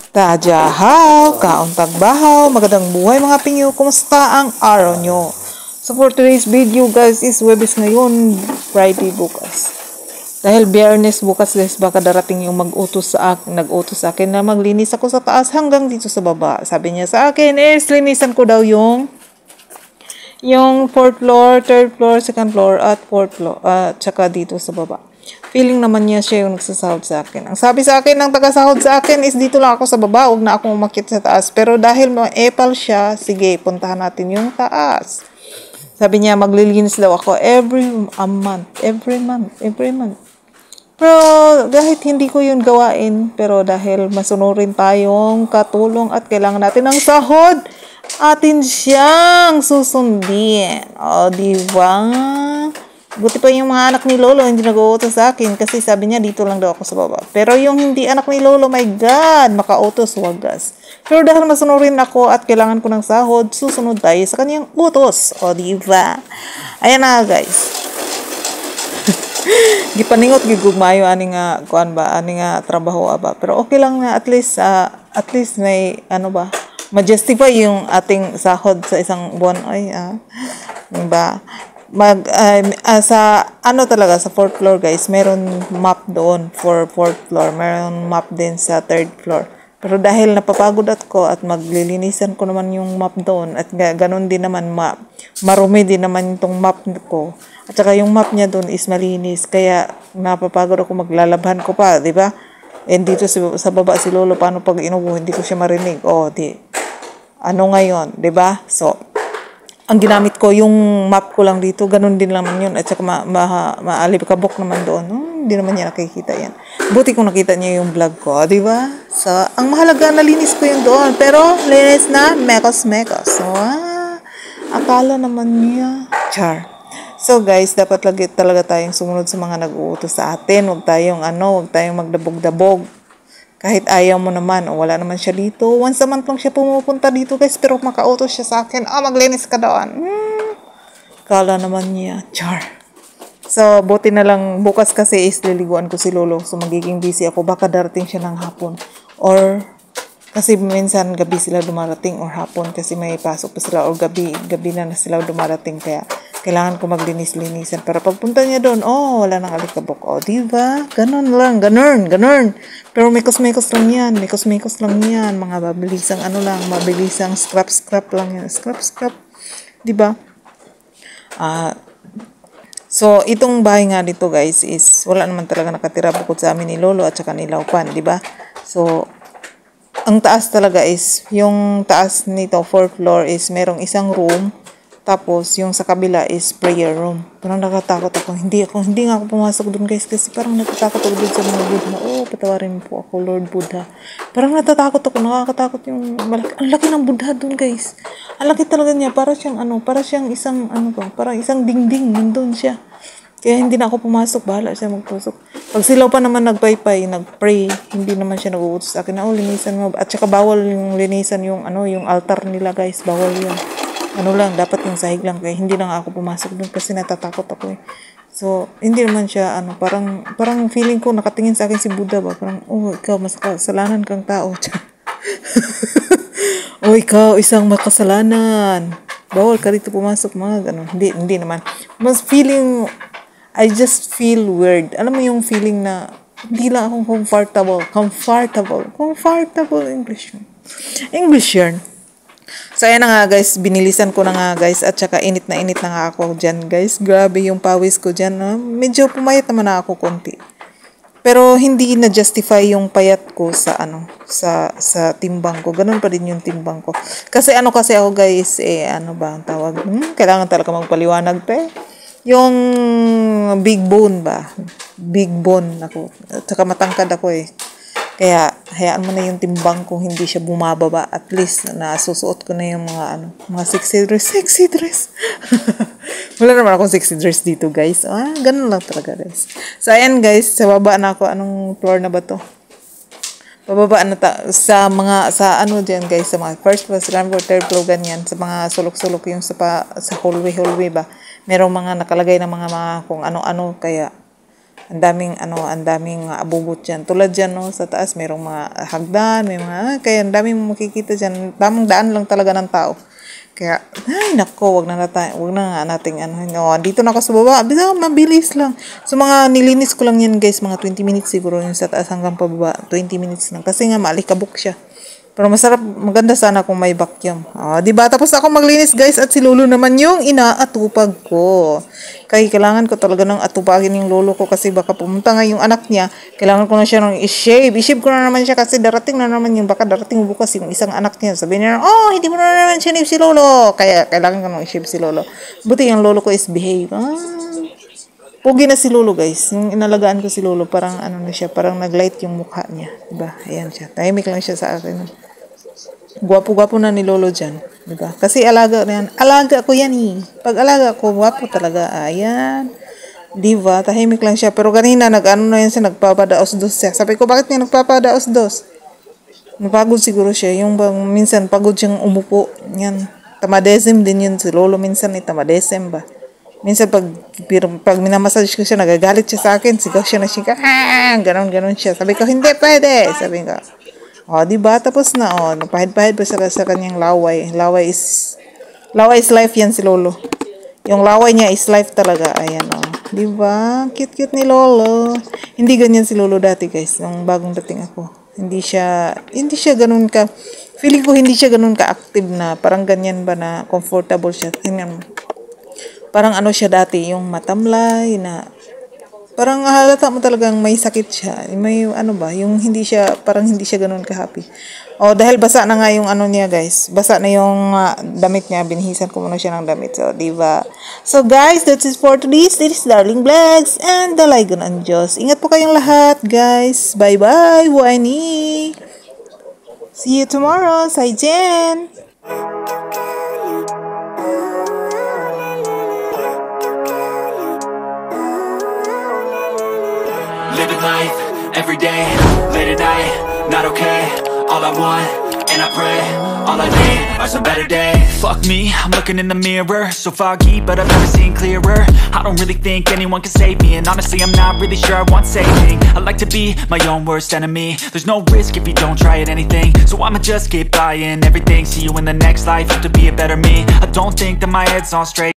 Tajahaw, kauntag bahaw, magandang buhay mga pingyo, kumusta ang araw nyo? So for today's video guys is Webes ngayon, Friday bukas. Dahil Biyernes bukas guys, baka darating yung mag-utos sa akin, nag-utos sa akin na maglinis ako sa taas hanggang dito sa baba. Sabi niya sa akin is linisan ko daw yung 4th floor, 3rd floor, 2nd floor at 4th floor, tsaka dito sa baba. Feeling naman niya siya yung nagsasahod sa akin. Ang sabi sa akin ng taga-sahod sa akin is dito lang ako sa baba, huwag na akong umakyat sa taas. Pero dahil ma-epal siya, sige, puntahan natin yung taas. Sabi niya, maglilinis daw ako every month. Pero kahit hindi ko yun gawain, pero dahil masunurin tayong katulong at kailangan natin ng sahod, atin siyang susundin. O, diba? Buti pa yung mga anak ni Lolo hindi nag-uutos sa akin kasi sabi niya dito lang daw ako sa baba. Pero yung hindi anak ni Lolo, my God, makautos, wagas. Pero dahil masunurin ako at kailangan ko ng sahod, susunod tayo sa kanyang utos. O, diba? Ayan na, guys. Gipaningot gigugmayo ani nga kuan ba, ani nga trabaho ba. Pero okay lang na at least may ano ba, ma-justify yung ating sahod sa isang buwan ay diba? Sa ano talaga sa 4th floor guys, meron map doon for 4th floor, meron map din sa 3rd floor. Pero dahil napapagod ako at maglilinisan ko naman yung map doon at ganun din naman marumi din naman itong map ko. At saka yung map niya doon is malinis kaya napapagod ako, maglalabhan ko pa, di ba? And dito sa baba si Lolo, paano pag inubo, hindi ko siya marinig. Ano ngayon, di ba? So, ang ginamit ko, yung map ko lang dito, ganun din naman yun. At saka maalibkabok naman doon. Hindi naman niya nakikita yan. Buti kung nakita niya yung vlog ko, di ba? So, ang mahalaga, nalinis ko yun doon. Pero, linis na, mekos-mekos. So, akala naman niya. Char. So, guys, dapat lagi talaga tayong sumunod sa mga nag-uutos sa atin. Huwag tayong magdabog-dabog. Kahit ayaw mo naman, o wala naman siya dito. Once a month lang siya pumupunta dito, guys. Pero makautos siya sa akin, maglinis ka doon. Kala naman niya. Char. So, buti na lang, bukas kasi is liliguan ko si Lolo. So, magiging busy ako. Baka darating siya ng hapon. Or, kasi minsan gabi sila dumarating or hapon kasi may pasok pa sila. Or gabi na sila dumarating. Kaya, kailangan ko maglinis-linisan. Pero pagpunta niya doon, wala nang alikabok. Diba? Ganun lang. Ganun. Pero mikos-mikos lang yan. Mga mabilisang scrap lang yan. Scrap. Diba? So, itong bahay nga dito guys is wala naman talaga nakatira bukod sa amin ni Lolo at saka ni Laupan. Diba? So, ang taas talaga is, yung taas nito, 4th floor is merong isang room. Tapos, yung sa kabila is prayer room. Parang natatakot ako. Hindi nga ako pumasok doon guys kasi parang natatakot ako doon sa mga Buddha. Patawarin mo po ako, Lord Buddha. Parang natatakot ako, nakakatakot yung malaki. Ang laki ng Buddha doon guys. Ang laki talaga niya. Para siyang isang, parang isang dingding. Nandun siya. Kaya hindi na ako pumasok. Bahala siya magpasok. Pag silaw pa naman nagpay-pay, nagpray, hindi naman siya nag-uutos sa akin. Linisan mo. At saka bawal yung linisan yung altar nila guys. Bawal yun. Dapat yung sahig lang. Kaya hindi lang ako pumasok doon kasi natatakot ako . So, hindi naman siya, parang feeling ko nakatingin sa akin si Buddha ba. Parang, ikaw, mas kasalanan kang tao. Ikaw, isang makasalanan. Bawal ka rito pumasok, mga ganun. Hindi naman. I just feel weird. Alam mo yung feeling na hindi lang akong comfortable English yarn. So, ayan na nga guys, binilisan ko na nga guys at saka init na nga ako dyan guys. Grabe yung pawis ko dyan. Medyo pumayat naman na ako konti. Pero hindi na-justify yung payat ko sa timbang ko. Ganun pa din yung timbang ko. Kasi ako guys, ang tawag? Kailangan talaga magpaliwanag yung big bone ba? Big bone ako. At saka matangkad ako . Kaya, hayaan mo na yung timbang ko, hindi siya bumababa. At least, nasusuot ko na yung mga sexy dress. Wala naman akong sexy dress dito, guys. Ganun lang talaga, guys. So, ayan, guys. Sa baba na ako. Anong floor na ba to? Pababa na sa dyan, guys. Sa mga first floor, second floor, third floor, ganyan. Sa mga sulok-sulok yung sa hallway ba. Merong mga nakalagay na mga kung ano-ano. Kaya, ang daming abubot dyan. Tulad dyan, no, sa taas, mayroong mga hagdan, may mga, kaya ang daming makikita dyan. Tamang daan lang talaga ng tao. Kaya, ay, nako, wag na nga nating dito na ako sa baba. Mabilis lang. So, mga nilinis ko lang yan, guys. Mga 20 minutes siguro yung sa taas hanggang pababa. 20 minutes lang. Kasi nga, maalikabok siya. Pero maganda sana kung may vacuum. Diba? Tapos ako maglinis, guys, at si Lolo naman yung inaatupag ko. Kaya kailangan ko talaga ng atupagin yung lolo ko kasi baka pumunta nga yung anak niya. Kailangan ko na siya ng i-shave. I-shave ko na naman siya kasi darating na naman yung baka darating bukas yung isang anak niya. Sabihin niya, hindi mo na naman shave si Lolo. Kaya kailangan ko nang i-shave si Lolo. Buti yung lolo ko is behave. Pogi na si Lolo, guys. Yung inalagaan ko si Lolo, parang na siya, parang naglight yung mukha niya. Diba? Ayan siya. Tahimik lang siya sa akin. Gwapo-gwapo na ni Lolo dyan. Diba? Kasi alaga na yan. Alaga ko yan eh. Pag alaga ko, gwapo talaga. Ayan. Diba? Tahimik lang siya. Pero kanina, nagpapadaos-dos siya. Sabi ko, bakit niya nagpapadaos-dos? Napagod siguro siya. Yung minsan, pagod siyang umupo. Yan. Tamadesem din yun si Lolo. Minsan tamadesem ba? Minsan, pag minamassage ko siya, nagagalit siya sa akin. Sigaw siya na siya. Ganon siya. Sabi ko, hindi pwede. Sabi ko, diba? Tapos na, napahid-pahid pa sa kanyang laway. Laway is life yan si Lolo. Yung laway niya is life talaga. Ayan, diba? Cute-cute ni Lolo. Hindi ganyan si Lolo dati, guys. Nung bagong dating ako. Hindi siya ganun ka, feeling ko hindi siya ganun ka-active na, parang ganyan ba na comfortable siya. Tingnan, parang siya dati, yung matamlay na, parang halata mo talagang may sakit siya. May yung parang hindi siya ganun ka-happy. Dahil basa na nga yung niya, guys. Basa na yung damit niya. Binihisan ko muna siya ng damit. So, diba? So, guys, that's it for today's Darling Vlogs and Dalagon ang Diyos. Ingat po kayong lahat, guys. Bye-bye. Wani. See you tomorrow. Say Jen. Living life, every day, late at night, not okay. All I want, and I pray, all I need are some better days. Fuck me, I'm looking in the mirror, so foggy, but I've never seen clearer. I don't really think anyone can save me, and honestly I'm not really sure I want saving. I like to be my own worst enemy. There's no risk if you don't try at anything, so I'ma just keep buying everything. See you in the next life, have to be a better me. I don't think that my head's on straight.